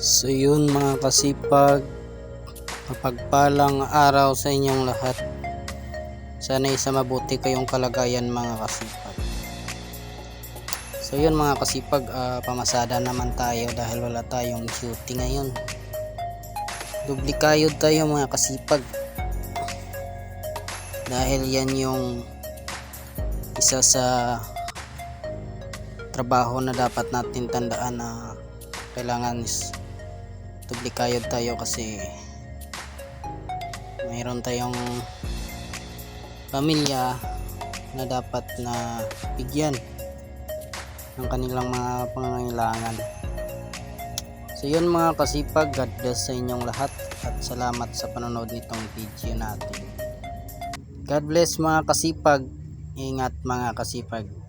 So yun mga kasipag, mapagpalang araw sa inyong lahat. Sana isa mabuti kayong kalagayan mga kasipag. So yun mga kasipag, pamasada naman tayo dahil wala tayong duty ngayon. Dublikayod tayo mga kasipag. Dahil yan yung isa sa trabaho na dapat natin tandaan na kailangan dublikayod tayo kasi mayroon tayong pamilya na dapat na bigyan ng kanilang mga pangangailangan. So yun mga kasipag, God bless sa inyong lahat at salamat sa panonood nitong video natin. God bless mga kasipag, ingat mga kasipag.